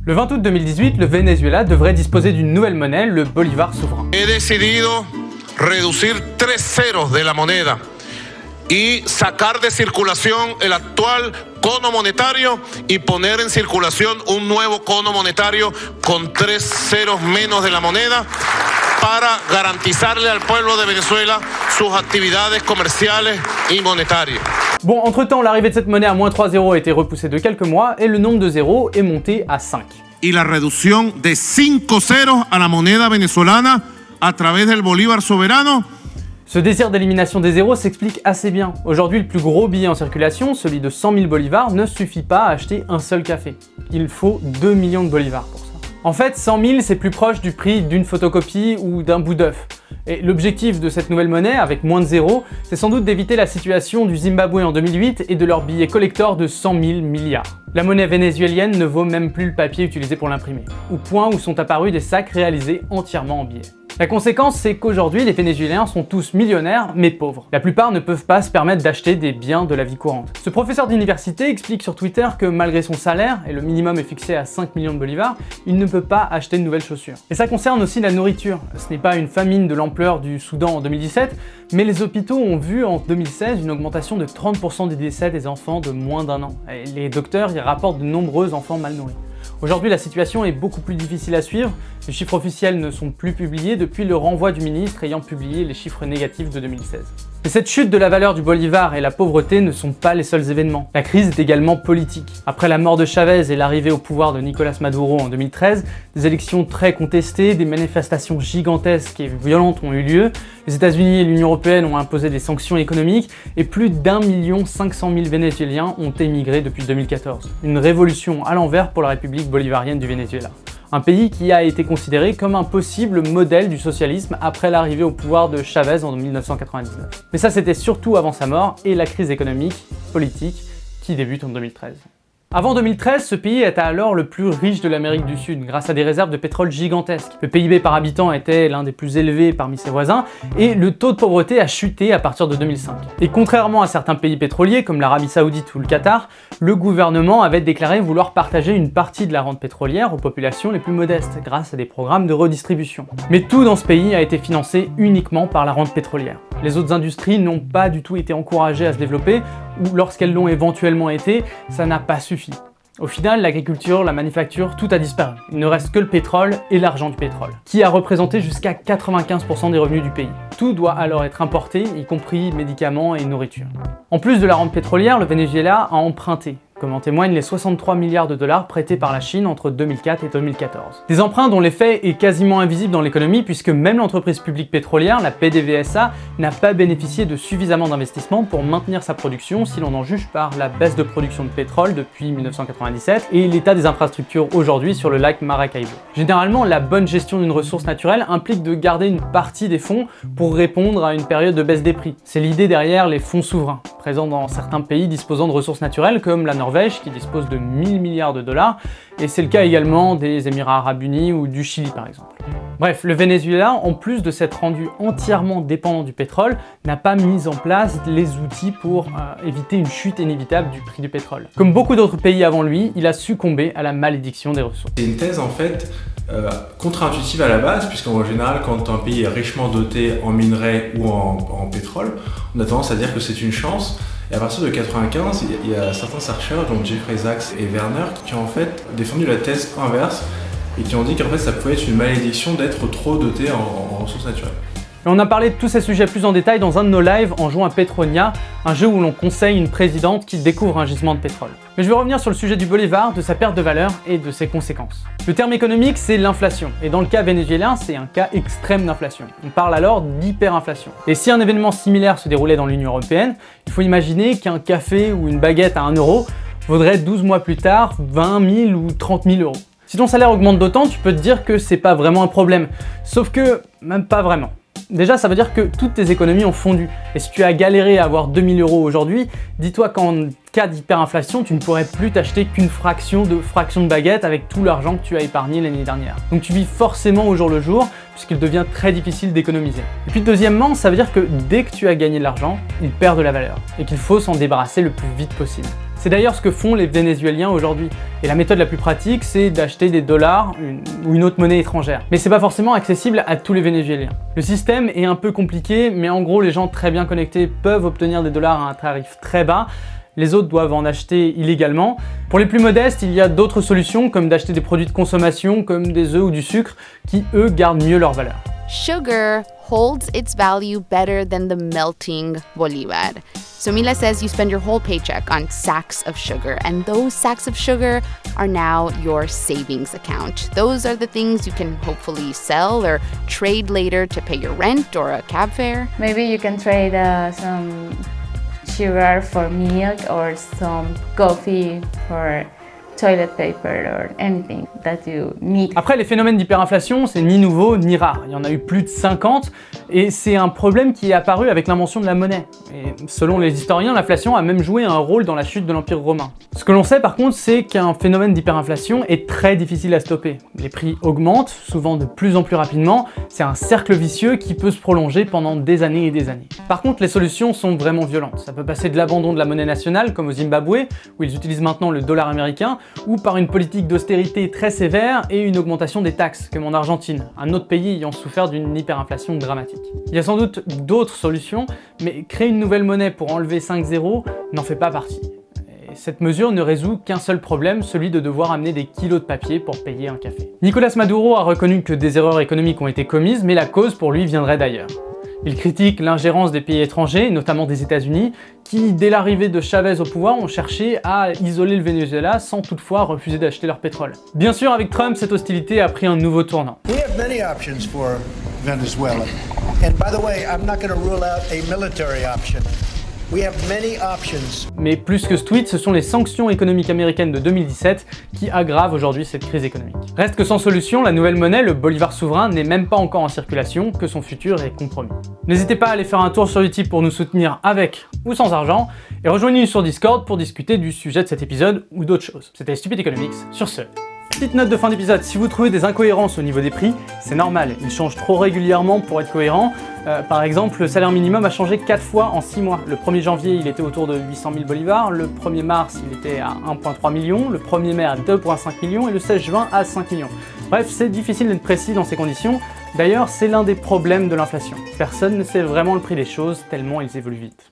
Le 20 août 2018, le Venezuela devrait disposer d'une nouvelle monnaie, le bolivar souverain. He decidido reducir 3 ceros de la moneda y sacar de circulación el actual cono monetario y poner en circulación un nuevo cono monetario con 3 ceros menos de la moneda para garantizarle al pueblo de Venezuela sus actividades comerciales y monetarias. Bon, entre-temps, l'arrivée de cette monnaie à moins 3 zéros a été repoussée de quelques mois et le nombre de zéros est monté à 5. Y la reducción de 5 ceros a la moneda venezolana a través del bolívar soberano. Ce désir d'élimination des zéros s'explique assez bien. Aujourd'hui, le plus gros billet en circulation, celui de 100 000 bolivars, ne suffit pas à acheter un seul café. Il faut 2 millions de bolivars pour ça. En fait, 100 000, c'est plus proche du prix d'une photocopie ou d'un bout d'œuf. Et l'objectif de cette nouvelle monnaie, avec moins de zéros, c'est sans doute d'éviter la situation du Zimbabwe en 2008 et de leur billet collector de 100 000 milliards. La monnaie vénézuélienne ne vaut même plus le papier utilisé pour l'imprimer, au point où sont apparus des sacs réalisés entièrement en billets. La conséquence, c'est qu'aujourd'hui, les Vénézuéliens sont tous millionnaires, mais pauvres. La plupart ne peuvent pas se permettre d'acheter des biens de la vie courante. Ce professeur d'université explique sur Twitter que malgré son salaire, et le minimum est fixé à 5 millions de bolivars, il ne peut pas acheter de nouvelles chaussures. Et ça concerne aussi la nourriture. Ce n'est pas une famine de l'ampleur du Soudan en 2017, mais les hôpitaux ont vu en 2016 une augmentation de 30% des décès des enfants de moins d'1 an. Et les docteurs y rapportent de nombreux enfants mal nourris. Aujourd'hui, la situation est beaucoup plus difficile à suivre. Les chiffres officiels ne sont plus publiés depuis le renvoi du ministre ayant publié les chiffres négatifs de 2016. Mais cette chute de la valeur du bolivar et la pauvreté ne sont pas les seuls événements. La crise est également politique. Après la mort de Chavez et l'arrivée au pouvoir de Nicolas Maduro en 2013, des élections très contestées, des manifestations gigantesques et violentes ont eu lieu, les États-Unis et l'Union européenne ont imposé des sanctions économiques et plus d'1 500 000 Vénézuéliens ont émigré depuis 2014. Une révolution à l'envers pour la République bolivarienne du Venezuela. Un pays qui a été considéré comme un possible modèle du socialisme après l'arrivée au pouvoir de Chavez en 1999. Mais ça, c'était surtout avant sa mort et la crise économique, politique, qui débute en 2013. Avant 2013, ce pays était alors le plus riche de l'Amérique du Sud, grâce à des réserves de pétrole gigantesques. Le PIB par habitant était l'un des plus élevés parmi ses voisins, et le taux de pauvreté a chuté à partir de 2005. Et contrairement à certains pays pétroliers, comme l'Arabie Saoudite ou le Qatar, le gouvernement avait déclaré vouloir partager une partie de la rente pétrolière aux populations les plus modestes, grâce à des programmes de redistribution. Mais tout dans ce pays a été financé uniquement par la rente pétrolière. Les autres industries n'ont pas du tout été encouragées à se développer, ou lorsqu'elles l'ont éventuellement été, ça n'a pas suffi. Au final, l'agriculture, la manufacture, tout a disparu. Il ne reste que le pétrole et l'argent du pétrole, qui a représenté jusqu'à 95% des revenus du pays. Tout doit alors être importé, y compris médicaments et nourriture. En plus de la rente pétrolière, le Venezuela a emprunté, comme en témoignent les 63 milliards de dollars prêtés par la Chine entre 2004 et 2014. Des emprunts dont l'effet est quasiment invisible dans l'économie puisque même l'entreprise publique pétrolière, la PDVSA, n'a pas bénéficié de suffisamment d'investissements pour maintenir sa production si l'on en juge par la baisse de production de pétrole depuis 1997 et l'état des infrastructures aujourd'hui sur le lac Maracaibo. Généralement, la bonne gestion d'une ressource naturelle implique de garder une partie des fonds pour répondre à une période de baisse des prix. C'est l'idée derrière les fonds souverains, présents dans certains pays disposant de ressources naturelles comme la Norvège qui dispose de 1000 milliards de dollars, et c'est le cas également des Émirats Arabes Unis ou du Chili par exemple. Bref, le Venezuela, en plus de s'être rendu entièrement dépendant du pétrole, n'a pas mis en place les outils pour éviter une chute inévitable du prix du pétrole. Comme beaucoup d'autres pays avant lui, il a succombé à la malédiction des ressources. C'est une thèse en fait contre-intuitive à la base, puisqu'en général, quand un pays est richement doté en minerais ou en pétrole, on a tendance à dire que c'est une chance. Et à partir de 1995, il y a certains chercheurs, dont Jeffrey Sachs et Werner, qui ont en fait défendu la thèse inverse et qui ont dit qu'en fait ça pouvait être une malédiction d'être trop doté en ressources naturelles. Et on a parlé de tous ces sujets plus en détail dans un de nos lives en jouant à Petronia, un jeu où l'on conseille une présidente qui découvre un gisement de pétrole. Mais je vais revenir sur le sujet du bolivar, de sa perte de valeur et de ses conséquences. Le terme économique, c'est l'inflation. Et dans le cas vénézuélien, c'est un cas extrême d'inflation. On parle alors d'hyperinflation. Et si un événement similaire se déroulait dans l'Union européenne, il faut imaginer qu'un café ou une baguette à 1 euro vaudrait 12 mois plus tard 20 000 ou 30 000 euros. Si ton salaire augmente d'autant, tu peux te dire que c'est pas vraiment un problème. Sauf que, même pas vraiment. Déjà, ça veut dire que toutes tes économies ont fondu. Et si tu as galéré à avoir 2000 euros aujourd'hui, dis-toi qu'en cas d'hyperinflation, tu ne pourrais plus t'acheter qu'une fraction de baguette avec tout l'argent que tu as épargné l'année dernière. Donc tu vis forcément au jour le jour, puisqu'il devient très difficile d'économiser. Et puis deuxièmement, ça veut dire que dès que tu as gagné de l'argent, il perd de la valeur, et qu'il faut s'en débarrasser le plus vite possible. C'est d'ailleurs ce que font les Vénézuéliens aujourd'hui. Et la méthode la plus pratique, c'est d'acheter des dollars ou une autre monnaie étrangère. Mais c'est pas forcément accessible à tous les Vénézuéliens. Le système est un peu compliqué, mais en gros, les gens très bien connectés peuvent obtenir des dollars à un tarif très bas. Les autres doivent en acheter illégalement. Pour les plus modestes, il y a d'autres solutions, comme d'acheter des produits de consommation, comme des œufs ou du sucre, qui eux gardent mieux leur valeur. Sugar holds its value better than the melting bolivar. So Mila says you spend your whole paycheck on sacks of sugar, and those sacks of sugar are now your savings account. Those are the things you can hopefully sell or trade later to pay your rent or a cab fare. Maybe you can trade some sugar for milk or some coffee for toilet paper or anything that you need. Après, les phénomènes d'hyperinflation, c'est ni nouveau ni rare. Il y en a eu plus de 50 et c'est un problème qui est apparu avec l'invention de la monnaie. Et selon les historiens, l'inflation a même joué un rôle dans la chute de l'Empire romain. Ce que l'on sait par contre, c'est qu'un phénomène d'hyperinflation est très difficile à stopper. Les prix augmentent, souvent de plus en plus rapidement. C'est un cercle vicieux qui peut se prolonger pendant des années et des années. Par contre, les solutions sont vraiment violentes. Ça peut passer de l'abandon de la monnaie nationale, comme au Zimbabwe, où ils utilisent maintenant le dollar américain, ou par une politique d'austérité très sévère et une augmentation des taxes, comme en Argentine, un autre pays ayant souffert d'une hyperinflation dramatique. Il y a sans doute d'autres solutions, mais créer une nouvelle monnaie pour enlever 5 zéros n'en fait pas partie. Et cette mesure ne résout qu'un seul problème, celui de devoir amener des kilos de papier pour payer un café. Nicolas Maduro a reconnu que des erreurs économiques ont été commises, mais la cause pour lui viendrait d'ailleurs. Il critique l'ingérence des pays étrangers, notamment des États-Unis, qui, dès l'arrivée de Chavez au pouvoir, ont cherché à isoler le Venezuela sans toutefois refuser d'acheter leur pétrole. Bien sûr, avec Trump, cette hostilité a pris un nouveau tournant. We have many options for Venezuela. And by the way, I'm not going to rule out a military option. We have many options. Mais plus que ce tweet, ce sont les sanctions économiques américaines de 2017 qui aggravent aujourd'hui cette crise économique. Reste que sans solution, la nouvelle monnaie, le bolivar souverain, n'est même pas encore en circulation, que son futur est compromis. N'hésitez pas à aller faire un tour sur Utip pour nous soutenir avec ou sans argent, et rejoignez-nous sur Discord pour discuter du sujet de cet épisode ou d'autres choses. C'était Stupid Economics, sur ce. Petite note de fin d'épisode, si vous trouvez des incohérences au niveau des prix, c'est normal, ils changent trop régulièrement pour être cohérents. Par exemple, le salaire minimum a changé 4 fois en 6 mois. Le 1er janvier, il était autour de 800 000 bolivars, le 1er mars, il était à 1,3 million, le 1er mai à 2,5 millions et le 16 juin à 5 millions. Bref, c'est difficile d'être précis dans ces conditions. D'ailleurs, c'est l'un des problèmes de l'inflation. Personne ne sait vraiment le prix des choses tellement ils évoluent vite.